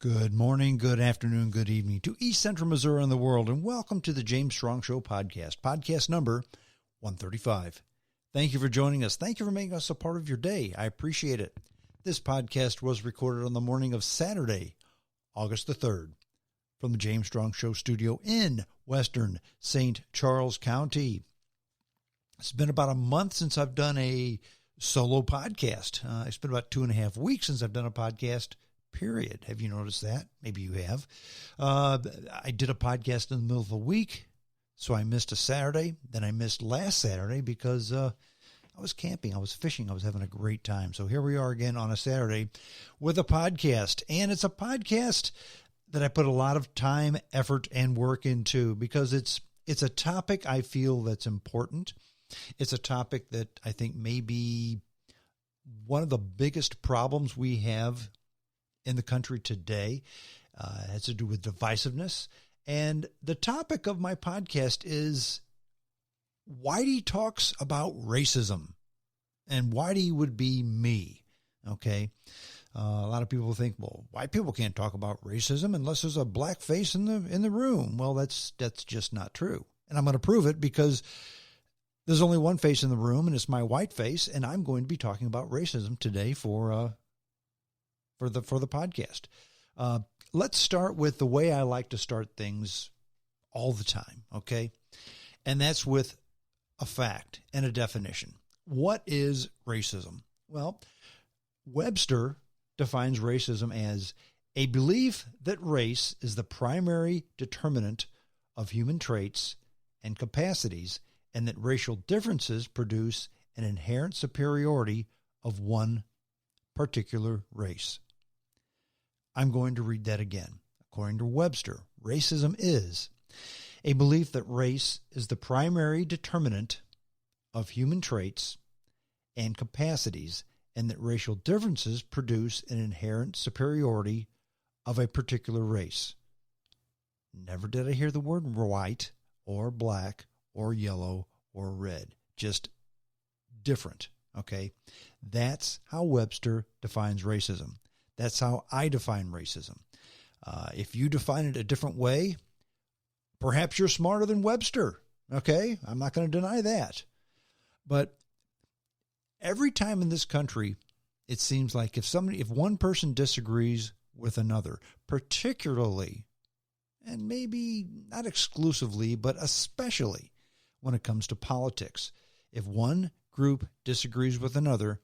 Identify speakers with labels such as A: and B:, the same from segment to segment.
A: Good morning, good afternoon, good evening to East Central Missouri and the world, and welcome to the James Strong Show podcast number 135. Thank you for joining us. Thank you for making us a part of your day. I appreciate it. This podcast was recorded on the morning of Saturday, August the 3rd, from the James Strong Show studio in western St. Charles County. It's been about a month since I've done a solo podcast. It's been about 2.5 weeks since I've done a podcast, period. Have you noticed that? Maybe you have. I did a podcast in the middle of the week, so I missed a Saturday. Then I missed last Saturday because I was camping, I was fishing, I was having a great time. So here we are again on a Saturday with a podcast. And it's a podcast that I put a lot of time, effort, and work into because it's a topic I feel that's important. It's a topic that I think may be one of the biggest problems we have in the country today. It has to do with divisiveness. And the topic of my podcast is Whitey talks about racism. And Whitey would be me. Okay. A lot of people think, well, white people can't talk about racism unless there's a black face in the room. Well, that's just not true. And I'm going to prove it because there's only one face in the room, and it's my white face, and I'm going to be talking about racism today for the podcast. Let's start with the way I like to start things all the time, okay? And that's with a fact and a definition. What is racism? Well, Webster defines racism as a belief that race is the primary determinant of human traits and capacities, and that racial differences produce an inherent superiority of one particular race. I'm going to read that again. According to Webster, racism is a belief that race is the primary determinant of human traits and capacities, and that racial differences produce an inherent superiority of a particular race. Never did I hear the word white or black or yellow or red. Just different, okay? That's how Webster defines racism. That's how I define racism. If you define it a different way, perhaps you're smarter than Webster, okay? I'm not going to deny that. But every time in this country, it seems like if one person disagrees with another, particularly, and maybe not exclusively, but especially when it comes to politics, if one group disagrees with another,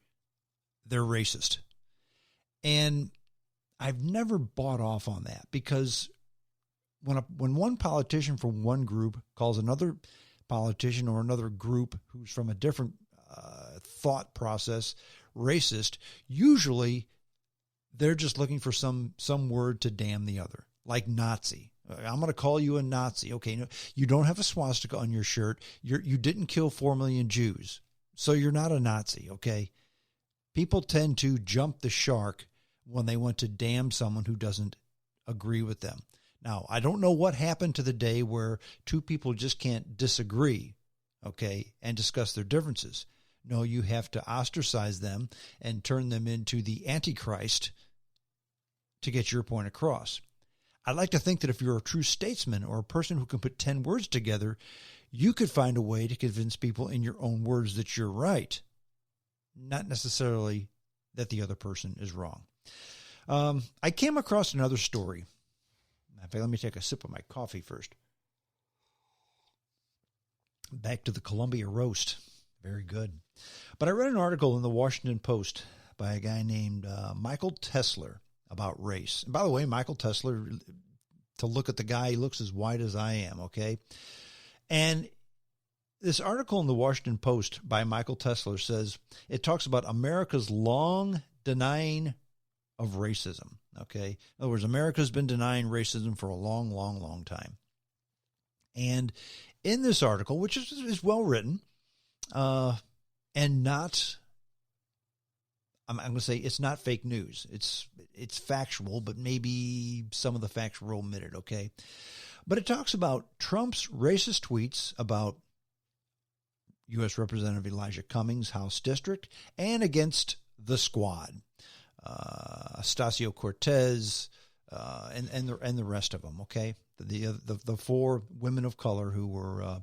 A: they're racist. And I've never bought off on that because when one politician from one group calls another politician or another group who's from a different thought process racist, usually they're just looking for some word to damn the other, like Nazi. I'm going to call you a Nazi. Okay, no, you don't have a swastika on your shirt. You didn't kill 4 million Jews, so you're not a Nazi, okay? People tend to jump the shark when they want to damn someone who doesn't agree with them. Now, I don't know what happened to the day where two people just can't disagree, okay, and discuss their differences. No, you have to ostracize them and turn them into the Antichrist to get your point across. I'd like to think that if you're a true statesman or a person who can put 10 words together, you could find a way to convince people in your own words that you're right, not necessarily that the other person is wrong. I came across another story. In fact, let me take a sip of my coffee first. Back to the Columbia roast. Very good. But I read an article in the Washington Post by a guy named Michael Tesler about race. And by the way, Michael Tesler, to look at the guy, he looks as white as I am, okay? And this article in the Washington Post by Michael Tesler says, it talks about America's long denying of racism, okay? In other words, America's been denying racism for a long, long, long time. And in this article, which is well written, and not, I'm going to say it's not fake news. It's factual, but maybe some of the facts were omitted, okay? But it talks about Trump's racist tweets about U.S. Representative Elijah Cummings' House District and against the Squad. Ocasio-Cortez, and the rest of them. Okay, the four women of color who were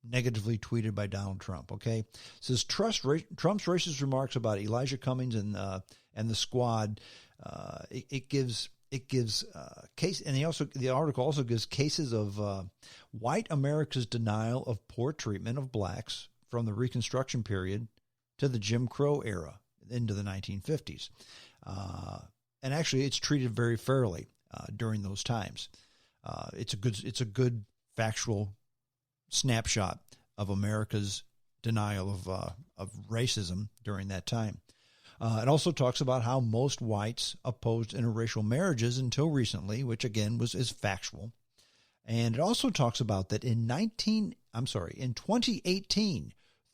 A: negatively tweeted by Donald Trump. Okay, it says Trump's racist remarks about Elijah Cummings and the Squad. It gives case, and the article also gives cases of white America's denial of poor treatment of blacks from the Reconstruction period to the Jim Crow era into the 1950s. And actually, it's treated very fairly during those times. It's a good factual snapshot of America's denial of racism during that time. It also talks about how most whites opposed interracial marriages until recently, which again is factual. And it also talks about that in 2018,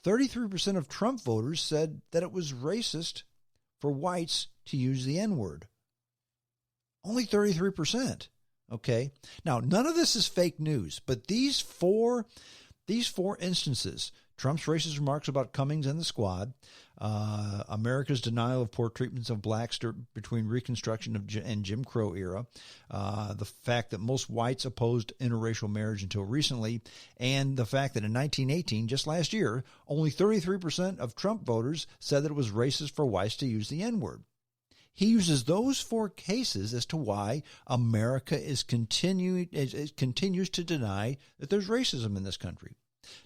A: 33% of Trump voters said that it was racist for whites to use the N-word. Only 33%. Okay. Now, none of this is fake news, but these four instances, Trump's racist remarks about Cummings and the Squad, America's denial of poor treatments of blacks between Reconstruction and Jim Crow era, the fact that most whites opposed interracial marriage until recently, and the fact that in 1918, just last year, only 33% of Trump voters said that it was racist for whites to use the N-word. He uses those four cases as to why America continues to deny that there's racism in this country.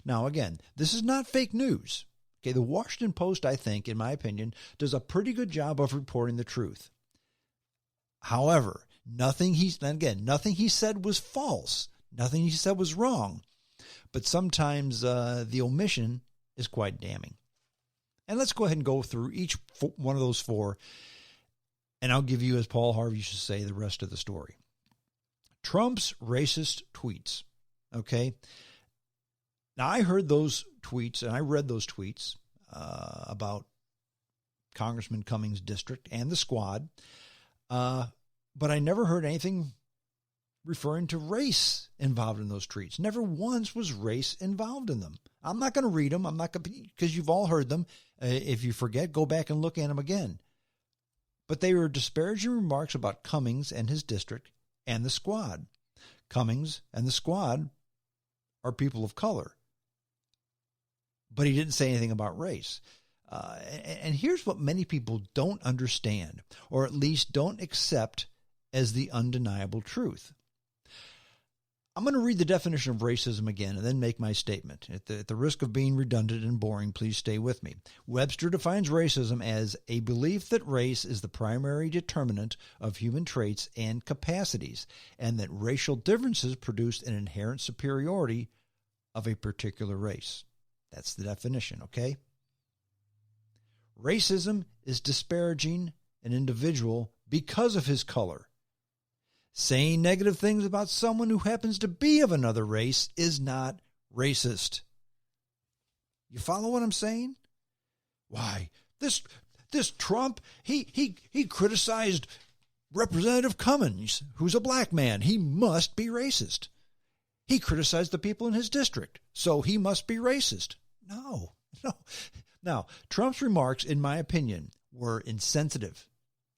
A: Now, again, this is not fake news. Okay, the Washington Post, I think, in my opinion, does a pretty good job of reporting the truth. However, nothing he said was false. Nothing he said was wrong. But sometimes the omission is quite damning. And let's go ahead and go through each one of those four, and I'll give you, as Paul Harvey used to say, the rest of the story. Trump's racist tweets. Okay. Now, I heard those tweets and I read those tweets about Congressman Cummings' district and the Squad, but I never heard anything referring to race involved in those tweets. Never once was race involved in them. I'm not going to read them. I'm not going to, because you've all heard them. If you forget, go back and look at them again. But they were disparaging remarks about Cummings and his district and the Squad. Cummings and the Squad are people of color. But he didn't say anything about race. And here's what many people don't understand, or at least don't accept as the undeniable truth. I'm going to read the definition of racism again and then make my statement. At the risk of being redundant and boring, please stay with me. Webster defines racism as a belief that race is the primary determinant of human traits and capacities, and that racial differences produce an inherent superiority of a particular race. That's the definition, okay? Racism is disparaging an individual because of his color. Saying negative things about someone who happens to be of another race is not racist. You follow what I'm saying? Why, this Trump, he criticized Representative Cummings, who's a black man. He must be racist. He criticized the people in his district, so he must be racist. No. Now, Trump's remarks, in my opinion, were insensitive.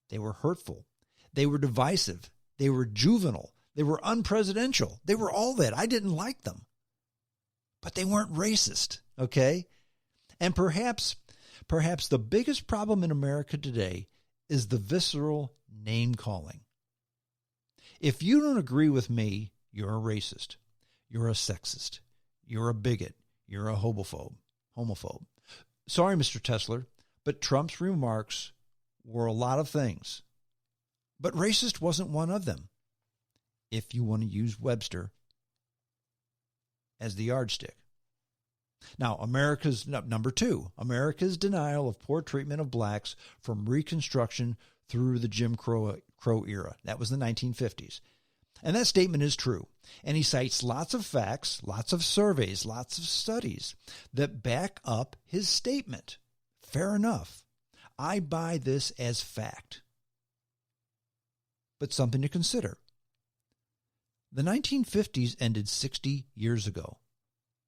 A: They were hurtful. They were divisive. They were juvenile. They were unpresidential. They were all that. I didn't like them. But they weren't racist, okay? And perhaps the biggest problem in America today is the visceral name-calling. If you don't agree with me, you're a racist. You're a sexist. You're a bigot. You're a homophobe. Sorry, Mr. Tesler, but Trump's remarks were a lot of things. But racist wasn't one of them, if you want to use Webster as the yardstick. Now, number two, America's denial of poor treatment of blacks from Reconstruction through the Jim Crow era. That was the 1950s. And that statement is true. And he cites lots of facts, lots of surveys, lots of studies that back up his statement. Fair enough. I buy this as fact. But something to consider. The 1950s ended 60 years ago.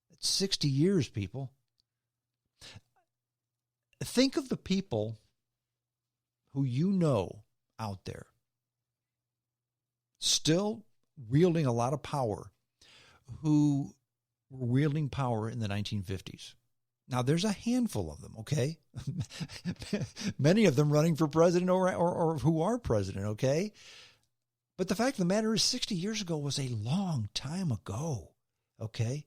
A: That's 60 years, people. Think of the people who you know out there still wielding a lot of power who were wielding power in the 1950s. Now, there's a handful of them, okay? Many of them running for president or who are president, okay? But the fact of the matter is 60 years ago was a long time ago, okay?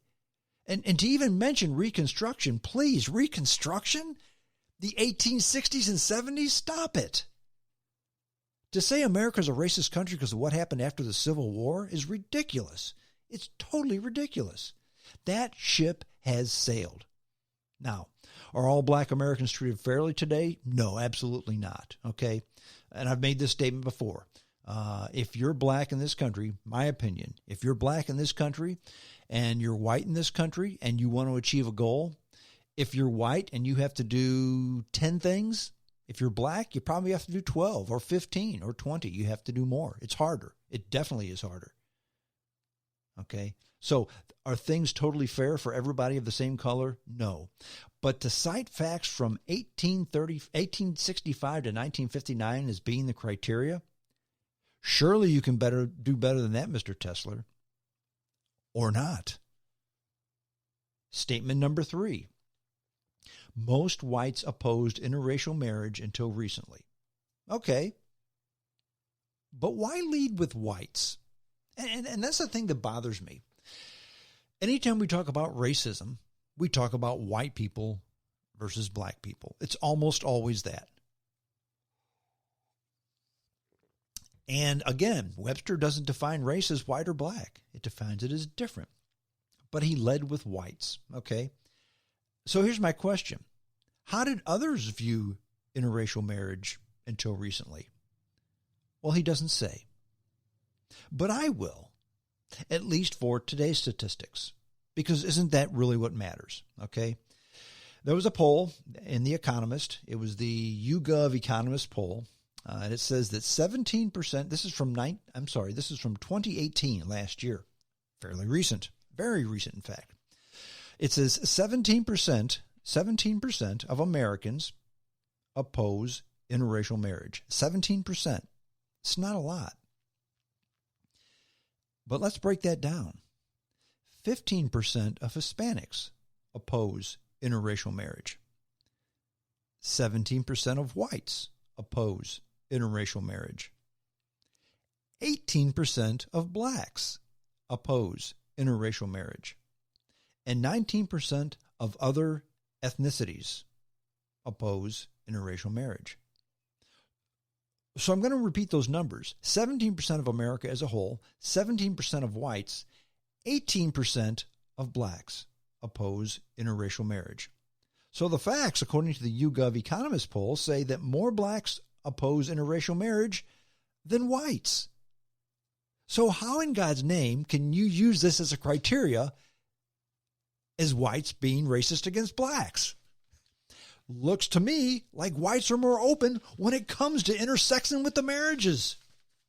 A: And to even mention Reconstruction, please, Reconstruction? The 1860s and 70s? Stop it. To say America's a racist country because of what happened after the Civil War is ridiculous. It's totally ridiculous. That ship has sailed. Now, are all black Americans treated fairly today? No, absolutely not. Okay. And I've made this statement before. If you're black in this country, my opinion, if you're black in this country and you're white in this country and you want to achieve a goal, if you're white and you have to do 10 things, if you're black, you probably have to do 12 or 15 or 20. You have to do more. It's harder. It definitely is harder. Okay. So are things totally fair for everybody of the same color? No. But to cite facts from 1865 to 1959 as being the criteria, surely you can do better than that, Mr. Tesler. Or not. Statement number 3. Most whites opposed interracial marriage until recently. Okay. But why lead with whites? And that's the thing that bothers me. Anytime we talk about racism, we talk about white people versus black people. It's almost always that. And again, Webster doesn't define race as white or black. It defines it as different. But he led with whites, okay? So here's my question. How did others view interracial marriage until recently? Well, he doesn't say. But I will. At least for today's statistics, because isn't that really what matters? Okay. There was a poll in The Economist. It was the YouGov Economist poll. And it says that 17%, this is from 2018, last year. Fairly recent. Very recent, in fact. It says 17% of Americans oppose interracial marriage. 17%. It's not a lot. But let's break that down. 15% of Hispanics oppose interracial marriage. 17% of whites oppose interracial marriage. 18% of blacks oppose interracial marriage. And 19% of other ethnicities oppose interracial marriage. So I'm going to repeat those numbers. 17% of America as a whole, 17% of whites, 18% of blacks oppose interracial marriage. So the facts, according to the YouGov Economist poll, say that more blacks oppose interracial marriage than whites. So how in God's name can you use this as a criteria as whites being racist against blacks? Looks to me like whites are more open when it comes to intersexing with the marriages,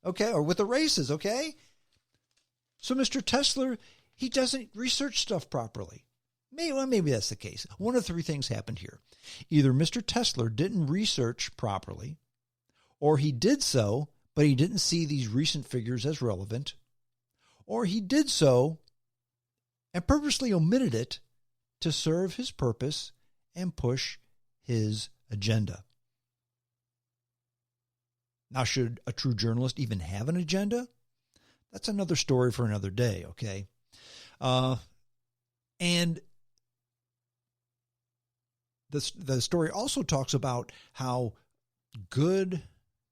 A: okay, or with the races, okay? So Mr. Tesler, he doesn't research stuff properly. Maybe that's the case. One of 3 things happened here. Either Mr. Tesler didn't research properly, or he did so, but he didn't see these recent figures as relevant, or he did so and purposely omitted it to serve his purpose and push his agenda. Now, should a true journalist even have an agenda? That's another story for another day, okay? And the story also talks about how good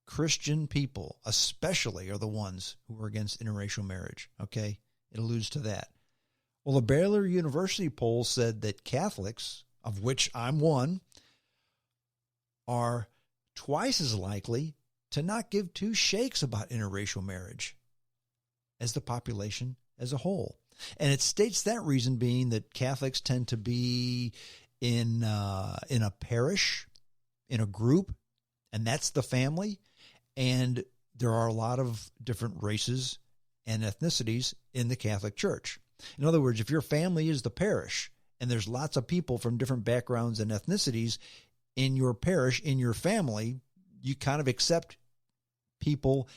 A: Christian people, especially, are the ones who are against interracial marriage, okay? It alludes to that. Well, the Baylor University poll said that Catholics, of which I'm one, are twice as likely to not give 2 shakes about interracial marriage as the population as a whole. And it states that reason being that Catholics tend to be in a parish, in a group, and that's the family. And there are a lot of different races and ethnicities in the Catholic Church. In other words, if your family is the parish and there's lots of people from different backgrounds and ethnicities in your parish, in your family, you kind of accept people